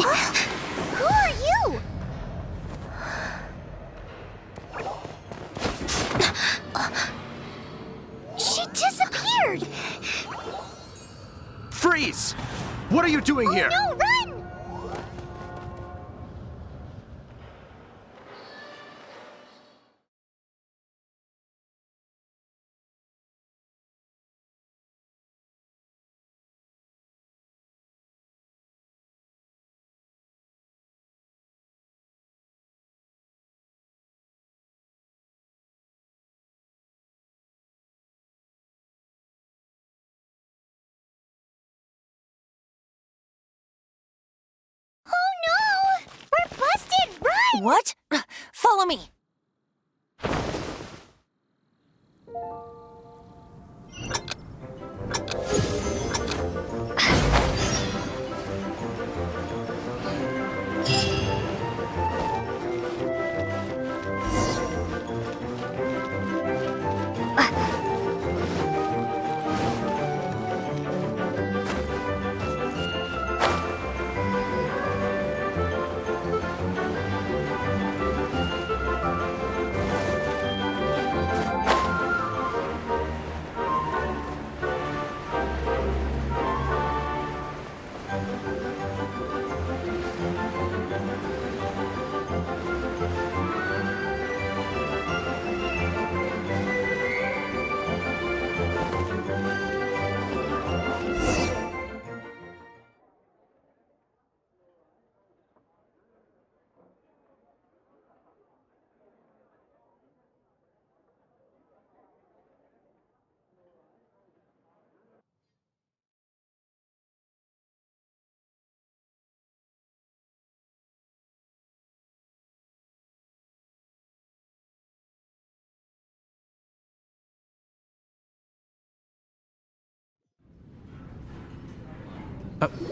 Who are you? She disappeared! Freeze! What are you doing here? No, run! Oh no! We're busted! Run! What? Follow me.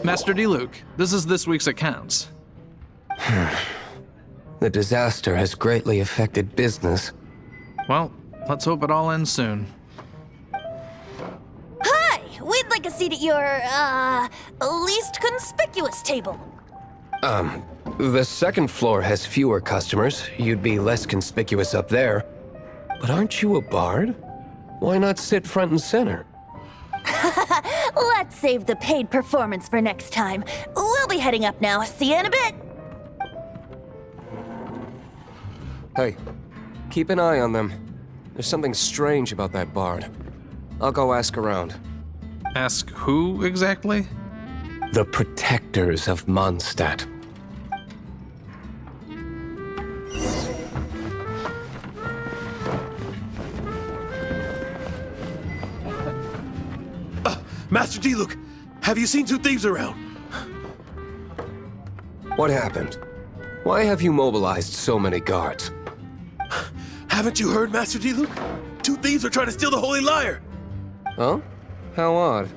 Master Diluc, this is this week's accounts. The disaster has greatly affected business. Well, let's hope it all ends soon. Hi! We'd like a seat at your, least conspicuous table. The second floor has fewer customers. You'd be less conspicuous up there. But aren't you a bard? Why not sit front and center? Let's save the paid performance for next time. We'll be heading up now. See you in a bit. Hey, keep an eye on them. There's something strange about that bard. I'll go ask around. Ask who exactly? The protectors of Mondstadt. Master Diluc, have you seen two thieves around? What happened? Why have you mobilized so many guards? Haven't you heard, Master Diluc? Two thieves are trying to steal the Holy Lyre. Huh? How odd.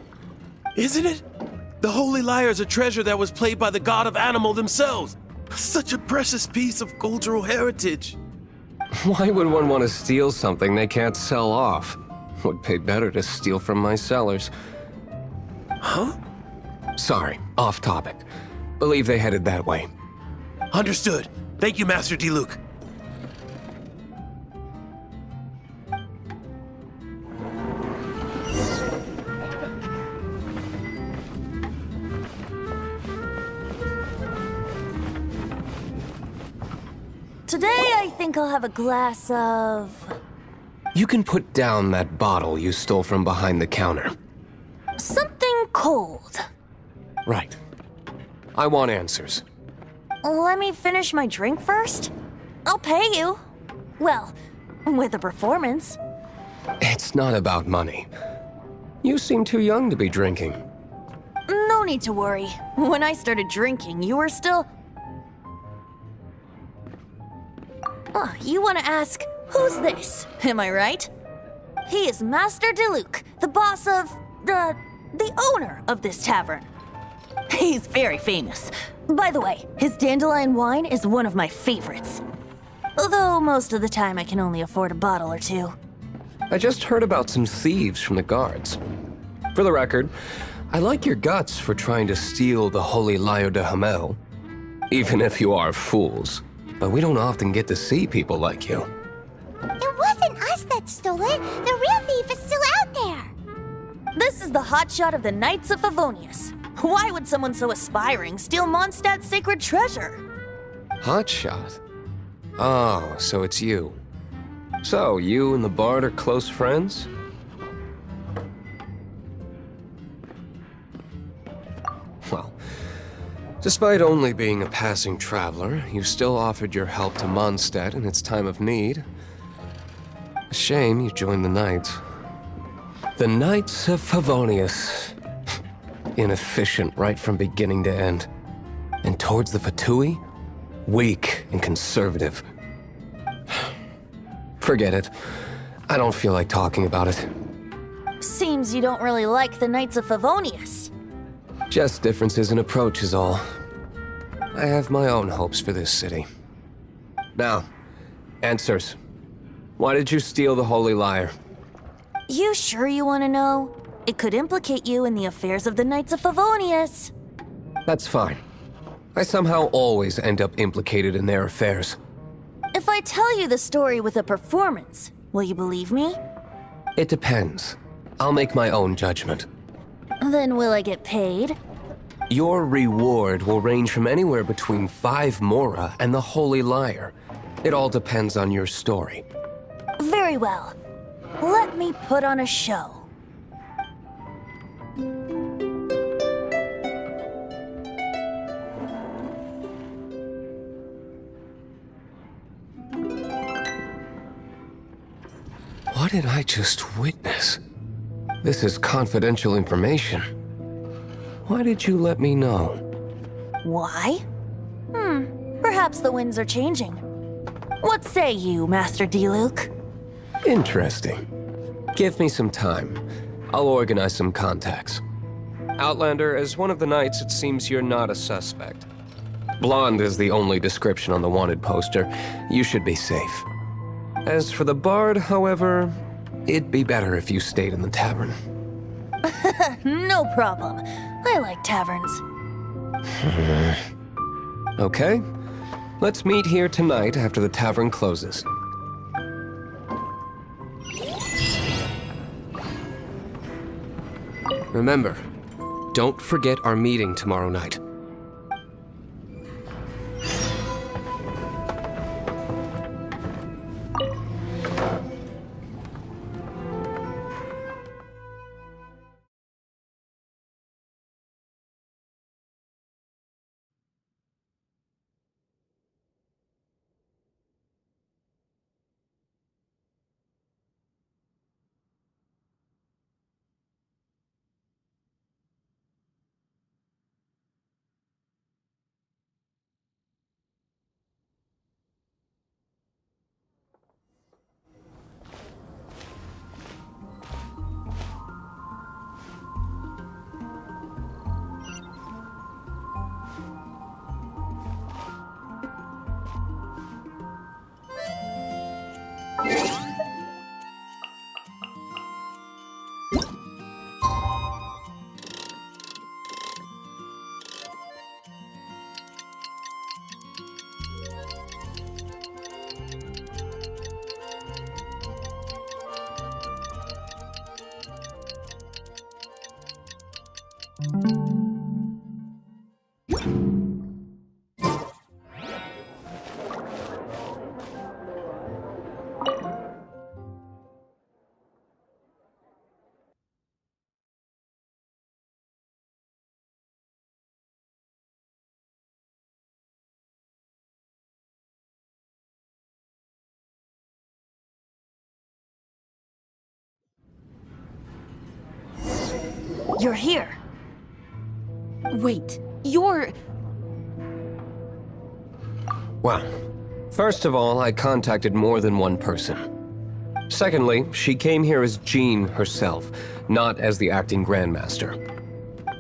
Isn't it? The Holy Lyre is a treasure that was played by the god of animal themselves. Such a precious piece of cultural heritage. Why would one want to steal something they can't sell off? Would pay better to steal from my sellers. Huh? Sorry, off topic. Believe they headed that way. Understood. Thank you, Master Diluc. Today, I think I'll have a glass of... You can put down that bottle you stole from behind the counter. something cold. Right. I want answers. Let me finish my drink first. I'll pay you. Well, with a performance. It's not about money. You seem too young to be drinking. No need to worry. When I started drinking, you were still... Oh, you want to ask, who's this? Am I right? He is Master Diluc, the boss of... the owner of this tavern. He's very famous. By the way, his dandelion wine is one of my favorites. Although most of the time I can only afford a bottle or two. I just heard about some thieves from the guards. For the record, I like your guts for trying to steal the holy Lyre de Himmel. Even if you are fools. But we don't often get to see people like you. It wasn't us that stole it. The real thief is still out there. This is the hotshot of the Knights of Favonius. Why would someone so aspiring steal Mondstadt's sacred treasure? Hotshot? Oh, so it's you. So, you and the bard are close friends? Well, despite only being a passing traveler, you still offered your help to Mondstadt in its time of need. A shame you joined the Knights. The Knights of Favonius. Inefficient right from beginning to end. And towards the Fatui, weak and conservative. Forget it. I don't feel like talking about it. Seems you don't really like the Knights of Favonius. Just differences in approach is all. I have my own hopes for this city. Now, answers. Why did you steal the Holy Lyre? You sure you want to know? It could implicate you in the affairs of the Knights of Favonius. That's fine. I somehow always end up implicated in their affairs. If I tell you the story with a performance, will you believe me? It depends. I'll make my own judgment. Then will I get paid? Your reward will range from anywhere between 5 Mora and the Holy Lyre. It all depends on your story. Very well. Let me put on a show. What did I just witness? This is confidential information. Why did you let me know? Why? Perhaps the winds are changing. What say you, Master Diluc? Interesting. Give me some time. I'll organize some contacts. Outlander, as one of the knights, it seems you're not a suspect. Blonde is the only description on the wanted poster. You should be safe. As for the bard, however, it'd be better if you stayed in the tavern. No problem. I like taverns. Okay. Let's meet here tonight after the tavern closes. Remember, don't forget our meeting tomorrow night. You're here. Wait, you're... Well, first of all, I contacted more than one person. Secondly, she came here as Jean herself, not as the acting Grandmaster.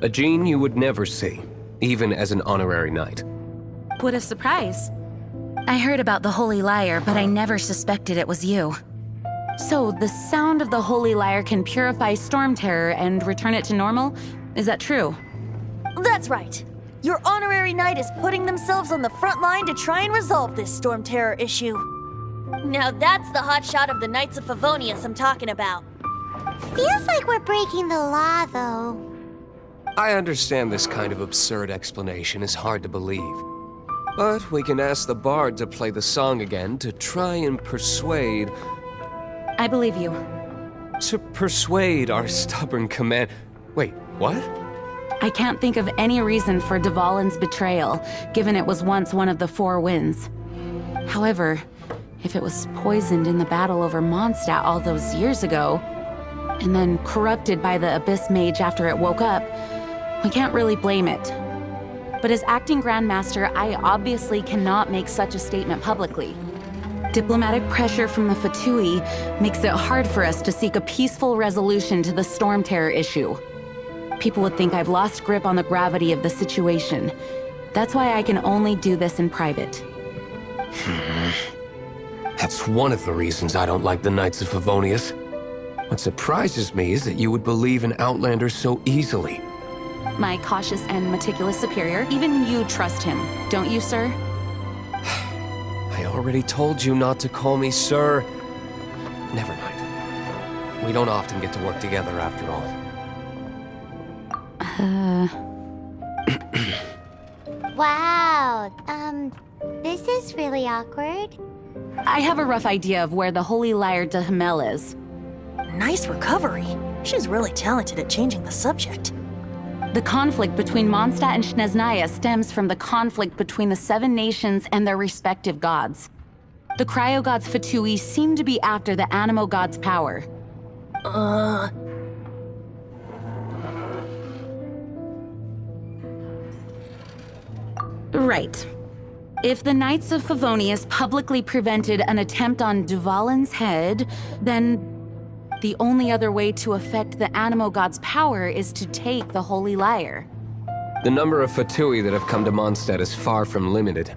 A Jean you would never see, even as an honorary knight. What a surprise. I heard about the Holy Lyre, but I never suspected it was you. So, the sound of the Holy Lyre can purify Storm Terror and return it to normal? Is that true? That's right. Your honorary knight is putting themselves on the front line to try and resolve this Storm Terror issue. Now that's the hotshot of the Knights of Favonius I'm talking about. Feels like we're breaking the law, though. I understand this kind of absurd explanation is hard to believe. But we can ask the bard to play the song again to try and persuade... I believe you. To persuade our stubborn command... Wait, what? I can't think of any reason for Dvalin's betrayal, given it was once one of the Four Winds. However, if it was poisoned in the battle over Mondstadt all those years ago, and then corrupted by the Abyss Mage after it woke up, we can't really blame it. But as acting Grandmaster, I obviously cannot make such a statement publicly. Diplomatic pressure from the Fatui makes it hard for us to seek a peaceful resolution to the Storm Terror issue. People would think I've lost grip on the gravity of the situation. That's why I can only do this in private. That's one of the reasons I don't like the Knights of Favonius. What surprises me is that you would believe in Outlanders so easily. My cautious and meticulous superior, even you trust him, don't you, sir? I already told you not to call me sir. Never mind. We don't often get to work together after all. Wow, this is really awkward. I have a rough idea of where the Holy Lyre de Himmel is. Nice recovery. She's really talented at changing the subject. The conflict between Mondstadt and Snezhnaya stems from the conflict between the Seven Nations and their respective gods. The cryo-gods Fatui seem to be after the Animo god's power. Right. If the Knights of Favonius publicly prevented an attempt on Dvalin's head, then The only other way to affect the Animo God's power is to take the Holy Lyre. The number of Fatui that have come to Mondstadt is far from limited.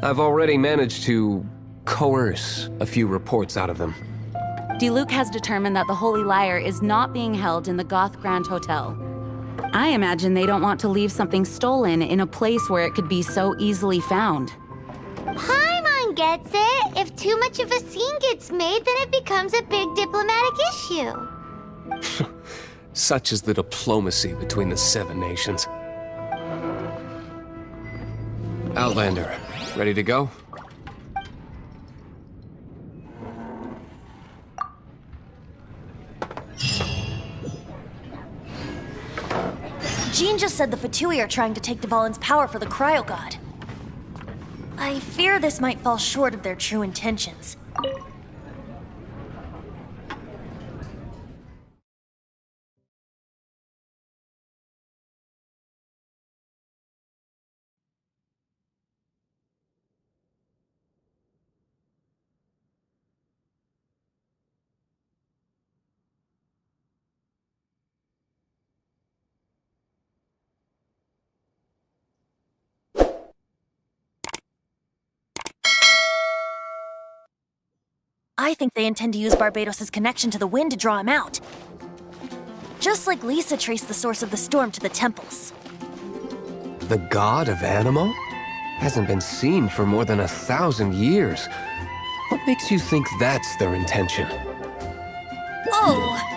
I've already managed to coerce a few reports out of them. Diluc has determined that the Holy Lyre is not being held in the Goth Grand Hotel. I imagine they don't want to leave something stolen in a place where it could be so easily found. Paimon gets it. If too much of a scene gets made, then it becomes a big diplomatic issue. Such is the diplomacy between the Seven Nations. Outlander, ready to go? Jean just said the Fatui are trying to take Dvalin's power for the Cryo God. I fear this might fall short of their true intentions. I think they intend to use Barbados' connection to the wind to draw him out. Just like Lisa traced the source of the storm to the temples. The god of Animo? Hasn't been seen for more than 1,000 years. What makes you think that's their intention? Oh!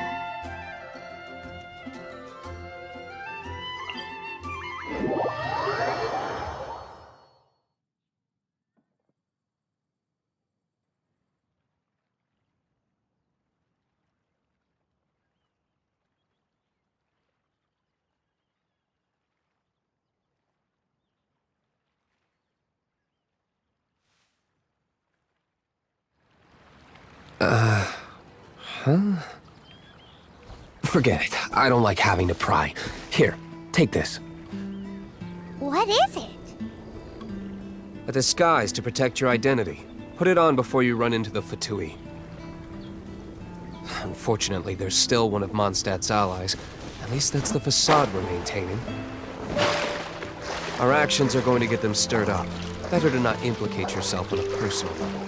Forget it. I don't like having to pry. Here, take this. What is it? A disguise to protect your identity. Put it on before you run into the Fatui. Unfortunately, there's still one of Mondstadt's allies. At least that's the facade we're maintaining. Our actions are going to get them stirred up. Better to not implicate yourself on a personal level.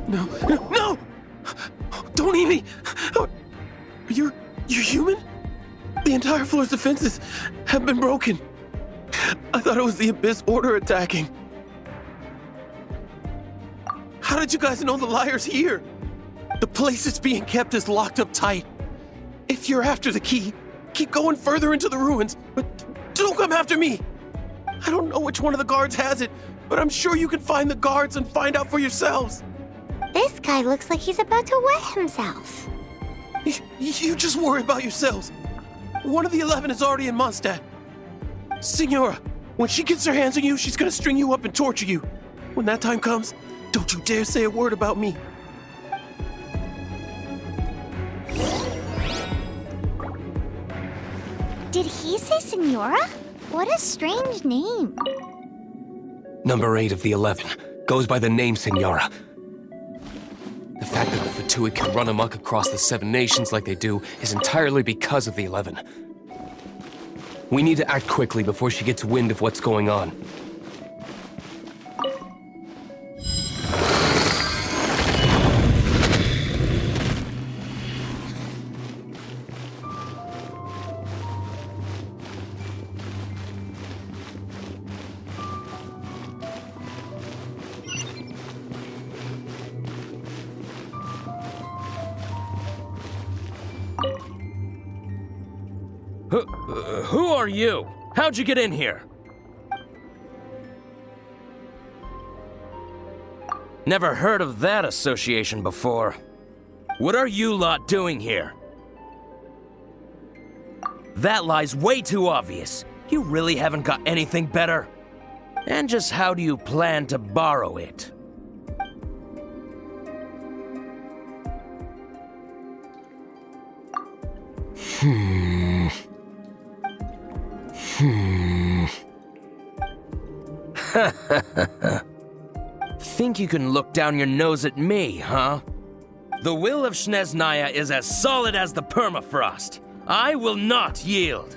No, no, no! Don't eat me! You're human? The entire floor's defenses have been broken. I thought it was the Abyss Order attacking. How did you guys know the Lyre's here? The place it's being kept is locked up tight. If you're after the key, keep going further into the ruins, but don't come after me. I don't know which one of the guards has it, but I'm sure you can find the guards and find out for yourselves. This guy looks like he's about to wet himself. You just worry about yourselves. One of the 11 is already in Mondstadt. Signora, when she gets her hands on you, she's gonna string you up and torture you. When that time comes, don't you dare say a word about me. Did he say Senora? What a strange name. Number 8 of the 11 goes by the name Senora. The fact that the Fatui can run amok across the 7 nations like they do is entirely because of the 11. We need to act quickly before she gets wind of what's going on. Who are you? How'd you get in here? Never heard of that association before. What are you lot doing here? That lie's way too obvious. You really haven't got anything better? And just how do you plan to borrow it? Think you can look down your nose at me, huh? The will of Snezhnaya is as solid as the permafrost. I will not yield.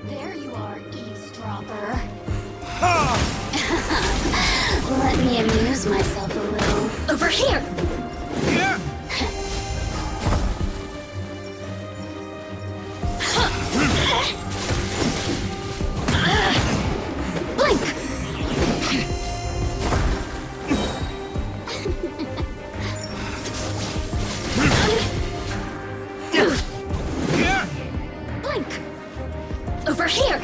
There you are, eavesdropper. Let me amuse myself a little. Over here! Blink! Blink! Over here!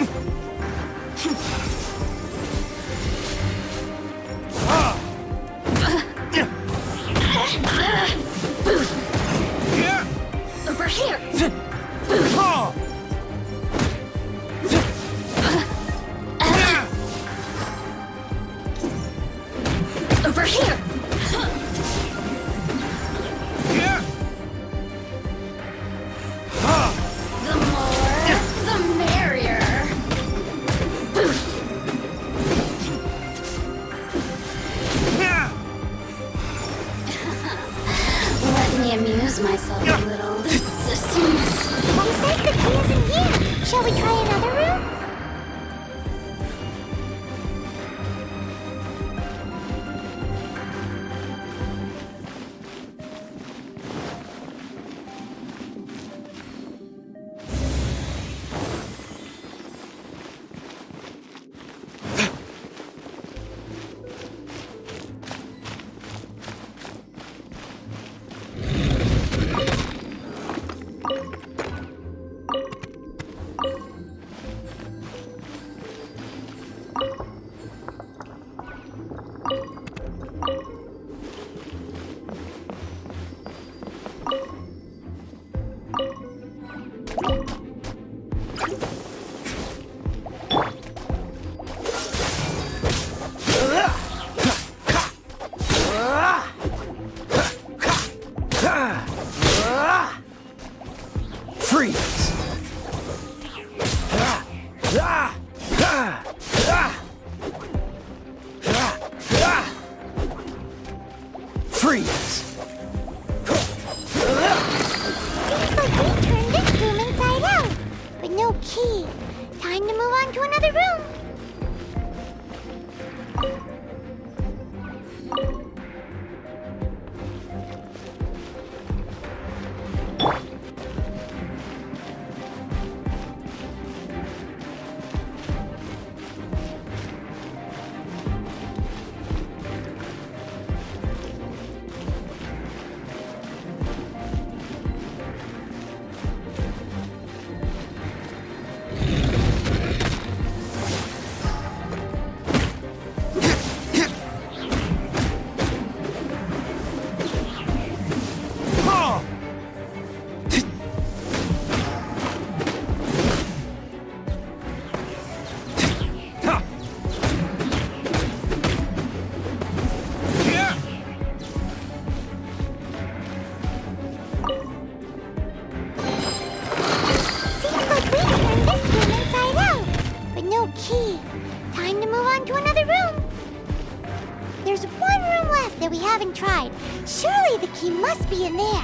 Over here! Over here! The more, the merrier. Let me amuse myself a little. Sissies. He says the key is in here. Shall we try another room? Freeze! Freeze! Seems like we turned this room inside out. But no key. Time to move on to another room. key. Time to move on to another room. There's one room left that we haven't tried. Surely the key must be in there.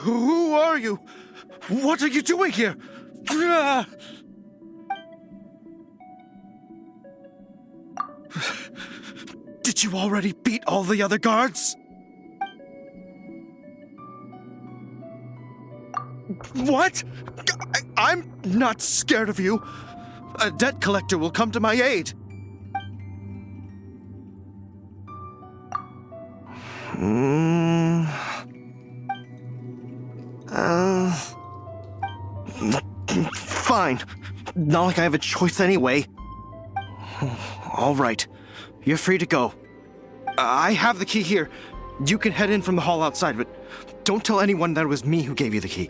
Who are you? What are you doing here? Did you already beat all the other guards? What? I'm not scared of you. A debt collector will come to my aid. Fine. Not like I have a choice anyway. All right. You're free to go. I have the key here. You can head in from the hall outside, but don't tell anyone that it was me who gave you the key.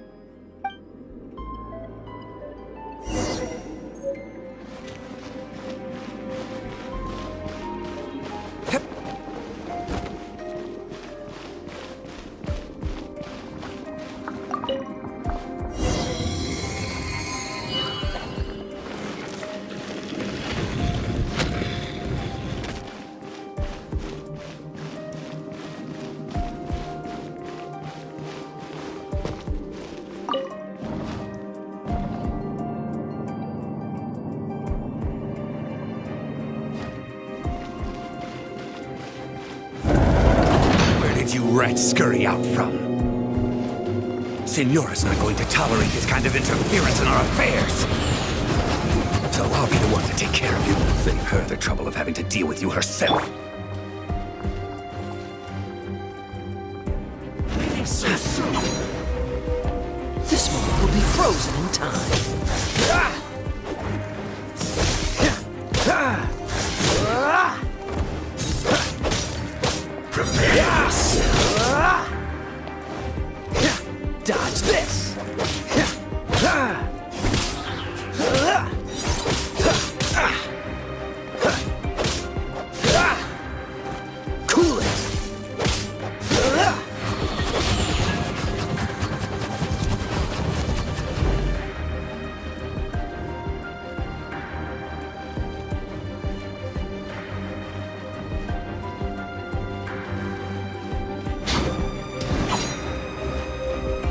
You rats scurry out from. Signora's not going to tolerate this kind of interference in our affairs. So I'll be the one to take care of you. Save her the trouble of having to deal with you herself. Leaving so soon. This moment will be frozen in time. Prepare yourself. Dodge this. Cool it.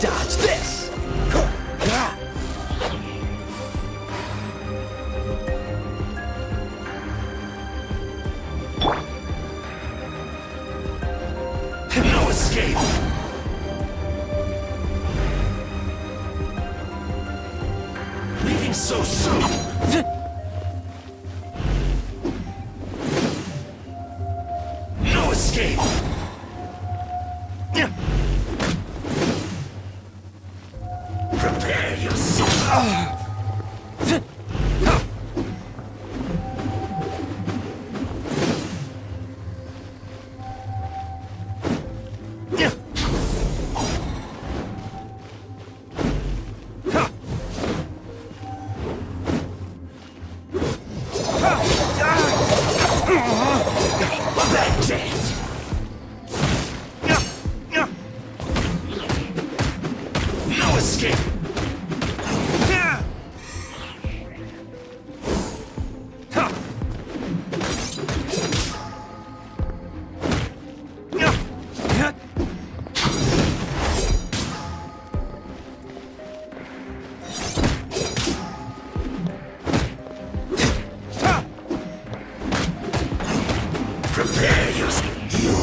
Dodge this! No escape! Leaving so soon! No escape! Prepare yourself! That's it! No escape! Prepare yourself. You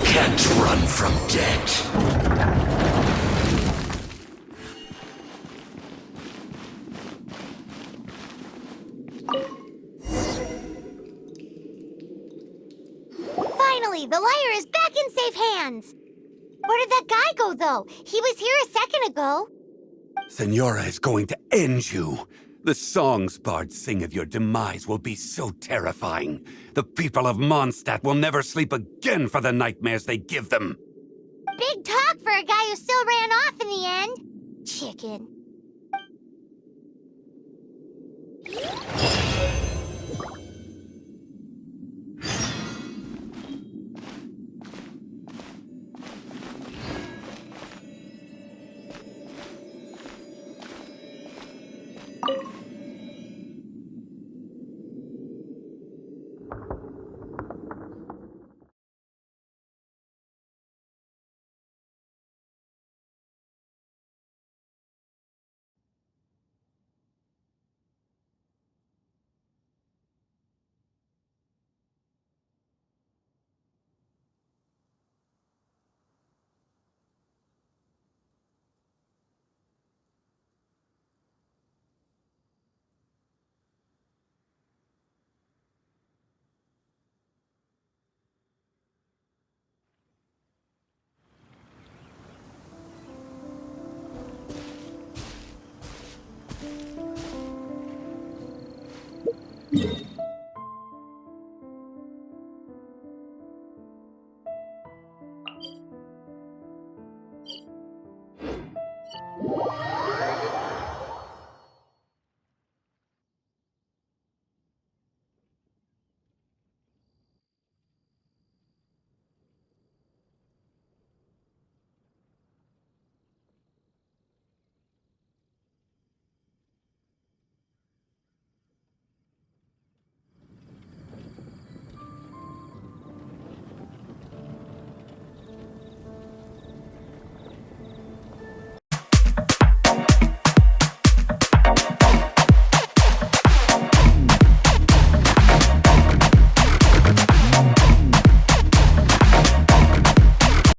can't run from death. Finally, the Lyre is back in safe hands. Where did that guy go, though? He was here a second ago. Signora is going to end you. The songs bards sing of your demise will be so terrifying. The people of Mondstadt will never sleep again for the nightmares they give them. Big talk for a guy who still ran off in the end. Chicken.